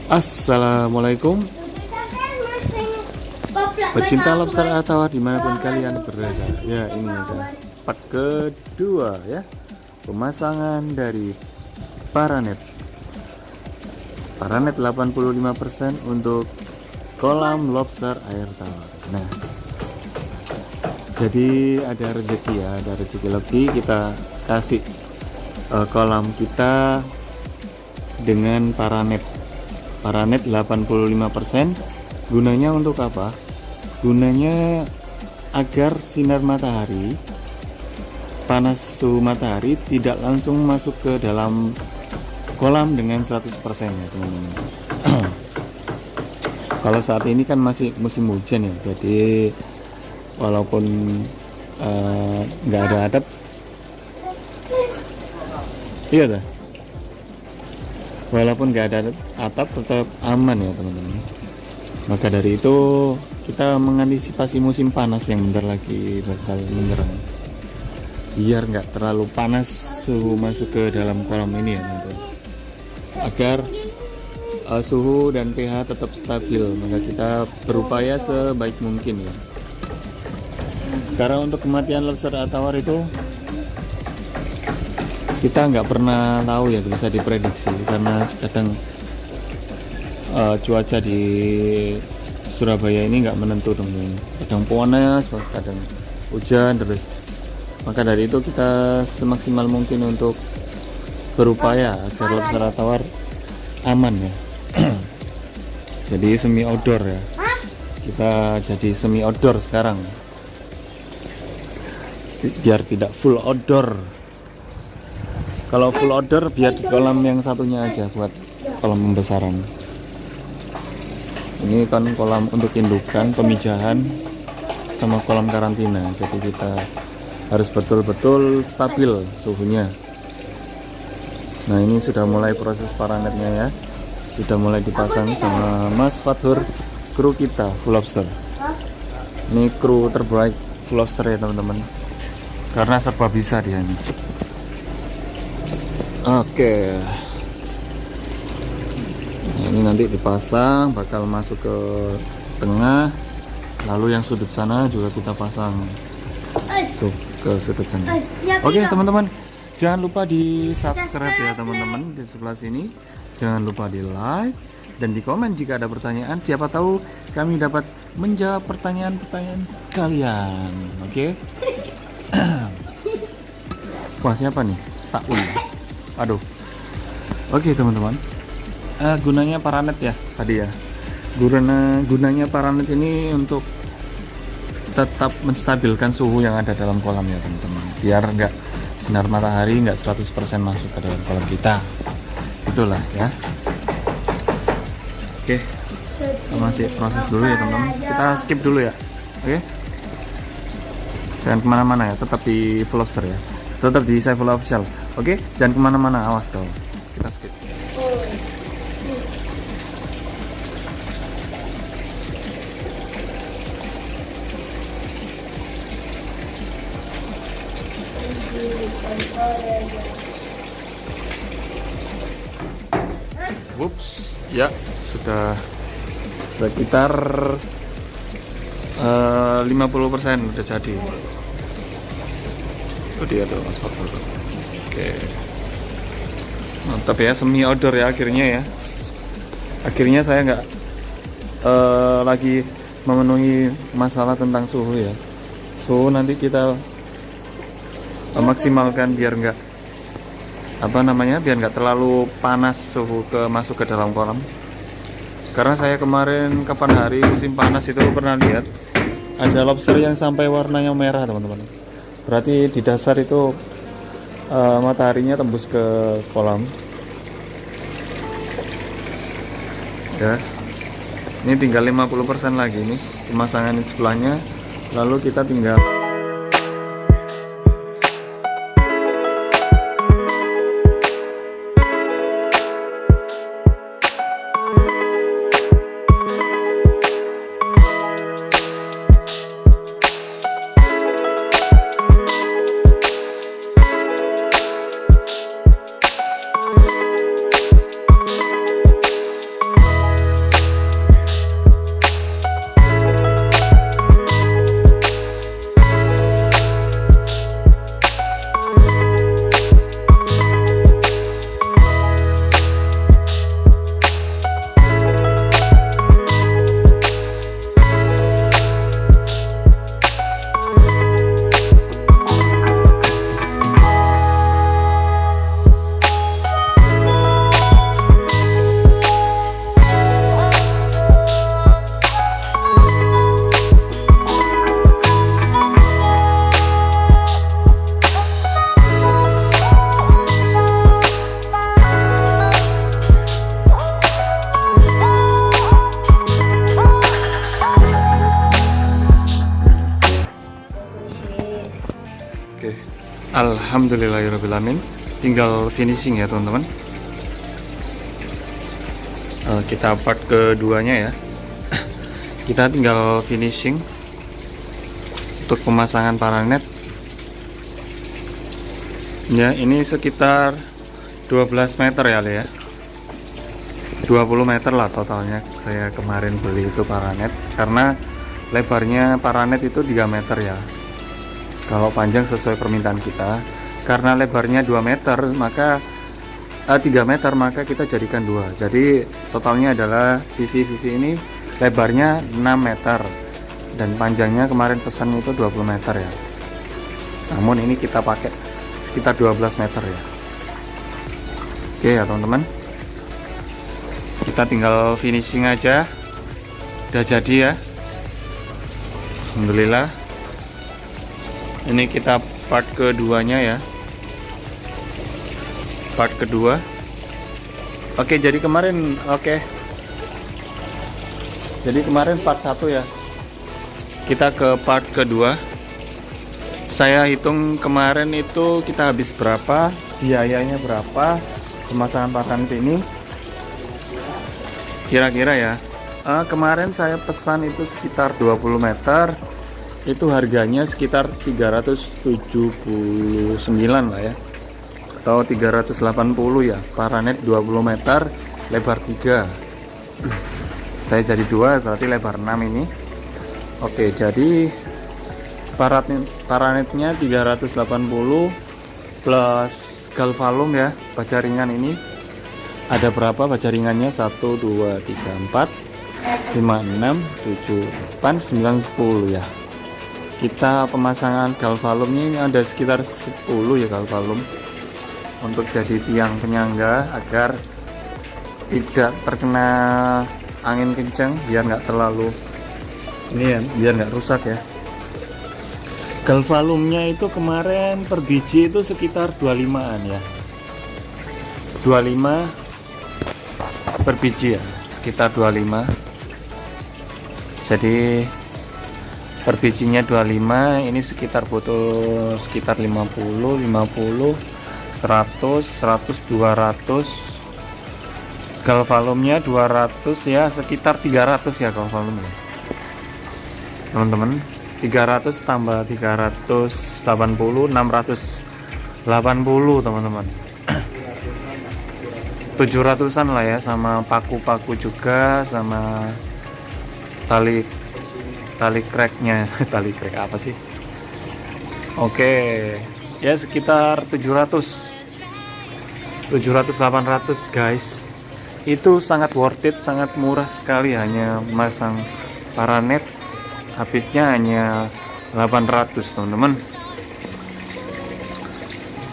Assalamualaikum pecinta lobster atau dimanapun kalian berada. Ya, ini ada part kedua ya, pemasangan dari paranet 85% untuk kolam lobster air tawar. Nah, jadi ada rezeki ya, ada rezeki lebih, kita kasih kolam kita dengan paranet 85%. Gunanya untuk apa? Gunanya agar sinar matahari, panas suhu matahari tidak langsung masuk ke dalam kolam dengan 100% ya teman-teman. Kalau saat ini kan masih musim hujan ya, jadi walaupun nggak ada atap, iya dah. Walaupun nggak ada atap tetap aman ya teman-teman. Maka dari itu kita mengantisipasi musim panas yang bentar lagi bakal menyerang, biar nggak terlalu panas suhu masuk ke dalam kolam ini ya teman-teman. Agar suhu dan pH tetap stabil, maka kita berupaya sebaik mungkin ya. Karena untuk kematian lobster tawar itu kita nggak pernah tahu ya, bisa diprediksi karena kadang cuaca di Surabaya ini nggak menentu teman-teman. Kadang panas, kadang hujan terus. Maka dari itu kita semaksimal mungkin untuk berupaya agar lobster tawar aman ya. Jadi semi outdoor ya. Kita jadi semi outdoor sekarang. Biar tidak full outdoor. Kalau full outdoor biar di kolam yang satunya aja buat kolam pembesaran. Ini kan kolam untuk indukan, pemijahan, sama kolam karantina. Jadi kita harus betul-betul stabil suhunya. Nah, ini sudah mulai proses paranetnya ya. Sudah mulai dipasang sama Mas Fathur, kru kita Full Lobster. Ini kru terbaik Full Lobster ya teman-teman. Karena serba bisa dia ini. Oke. Nah, ini nanti dipasang, bakal masuk ke tengah. Lalu yang sudut sana juga kita pasang ke sudut sana. Oke teman-teman, jangan lupa di subscribe ya teman-teman di sebelah sini. Jangan lupa di like dan di komen jika ada pertanyaan. Siapa tahu kami dapat menjawab pertanyaan-pertanyaan kalian. Oke. Wah, siapa nih? Takul. Aduh. Oke teman-teman, gunanya paranet ya tadi ya. Gunanya paranet ini untuk tetap menstabilkan suhu yang ada dalam kolam ya teman-teman, biar nggak sinar matahari nggak 100% masuk ke dalam kolam kita. Itulah ya. Oke, kita masih proses dulu ya teman-teman, kita skip dulu ya. Oke, jangan kemana-mana ya, tetap di Full Lobster ya, tetap di Saiful Official. Oke, jangan kemana-mana, awas kau. Kita skip. Whoops, ya sudah sekitar 50% udah jadi. Itu dia tuh Mas Fathur. Oke, mantap ya, semi outdoor ya akhirnya ya. Akhirnya saya nggak lagi memenuhi masalah tentang suhu ya. Suhu nanti kita maksimalkan biar nggak biar nggak terlalu panas suhu masuk ke dalam kolam. Karena saya kemarin kapan hari musim panas itu pernah lihat ada lobster yang sampai warnanya merah teman-teman. Berarti di dasar itu mataharinya tembus ke kolam ya. Ini tinggal 50% lagi nih pemasangan di sebelahnya, lalu kita tinggal Alhamdulillahirobbilalamin. Tinggal finishing ya teman-teman. Kita part keduanya ya. Kita tinggal finishing untuk pemasangan paranet. Ya, ini sekitar 12 meter ya Le ya. 20 meter lah totalnya saya kemarin beli itu paranet, karena lebarnya paranet itu 3 meter ya. Kalau panjang sesuai permintaan kita, karena lebarnya 2 meter maka 3 meter maka kita jadikan 2. Jadi totalnya adalah sisi-sisi ini lebarnya 6 meter dan panjangnya kemarin pesan itu 20 meter ya. Namun ini kita pakai sekitar 12 meter ya. Oke ya teman-teman, kita tinggal finishing aja. Udah jadi ya, alhamdulillah. Ini kita part keduanya ya, part kedua. Oke, jadi kemarin jadi kemarin part 1 ya, kita ke part kedua. Saya hitung kemarin itu kita habis berapa, biayanya berapa pemasangan paranet ini kira-kira ya. Kemarin saya pesan itu sekitar 20 meter, itu harganya sekitar 379 lah ya, atau 380 ya. Paranet 20 meter, lebar 3. Saya jadi 2, berarti lebar 6 ini. Oke, jadi paranetnya 380 plus galvalum ya, baja ringan ini. Ada berapa baja ringannya? 1, 2, 3, 4, 5, 6, 7, 8, 9, 10 ya. Kita pemasangan galvalumnya ini ada sekitar 10 ya galvalum, untuk jadi tiang penyangga agar tidak terkena angin kencang, biar nggak terlalu ini ya, biar nggak rusak ya. Galvalumnya itu kemarin per biji itu sekitar 25-an ya, 25 per biji ya, sekitar 25. Jadi per bijinya 25, ini sekitar butuh sekitar 50, 100, 200. Galvalumnya 200 ya, sekitar 300 ya galvalumnya teman-teman. 300 tambah 380, 680 teman-teman. 700-an lah ya, sama paku-paku juga, sama tali cracknya. Tali crack apa sih? Oke ya, sekitar 700, 800 guys. Itu sangat worth it, sangat murah sekali, hanya masang paranet habisnya hanya 800 teman-teman.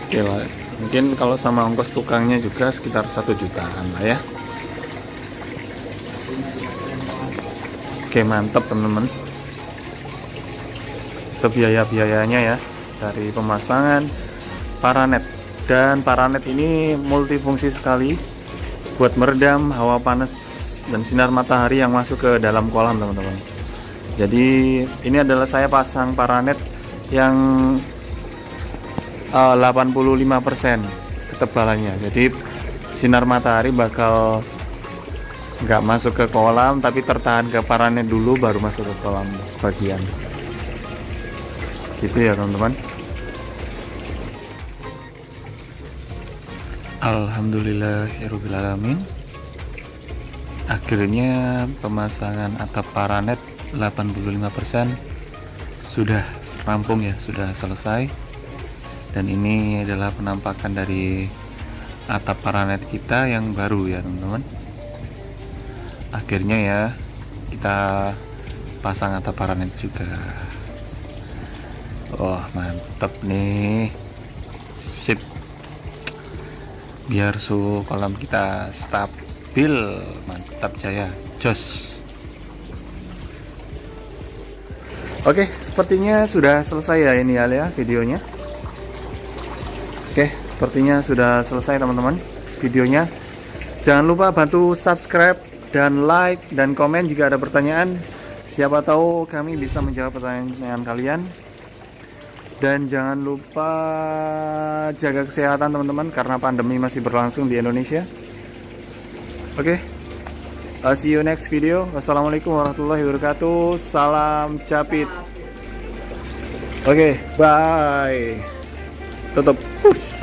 Oke lah, mungkin kalau sama ongkos tukangnya juga sekitar 1 jutaan lah ya. Oke, mantap teman-teman. Itu biaya-biayanya ya dari pemasangan paranet. Dan paranet ini multifungsi sekali buat meredam hawa panas dan sinar matahari yang masuk ke dalam kolam teman-teman. Jadi ini adalah saya pasang paranet yang 85% ketebalannya. Jadi sinar matahari bakal nggak masuk ke kolam, tapi tertahan ke paranet dulu baru masuk ke kolam bagian. Gitu ya teman-teman. Alhamdulillahirobbilalamin. Akhirnya pemasangan atap paranet 85% sudah rampung ya, sudah selesai. Dan ini adalah penampakan dari atap paranet kita yang baru ya teman-teman. Akhirnya ya kita pasang atap paranet juga. Wah, mantep nih, sip. Biar suhu kolam kita stabil, mantap jaya, jos. Oke, sepertinya sudah selesai ya ini ya videonya. Oke, sepertinya sudah selesai teman-teman videonya. Jangan lupa bantu subscribe dan like dan komen jika ada pertanyaan. Siapa tahu kami bisa menjawab pertanyaan kalian. Dan jangan lupa jaga kesehatan teman-teman, karena pandemi masih berlangsung di Indonesia. Oke, see you next video. Wassalamualaikum warahmatullahi wabarakatuh. Salam capit. Oke, bye. Tutup. Push.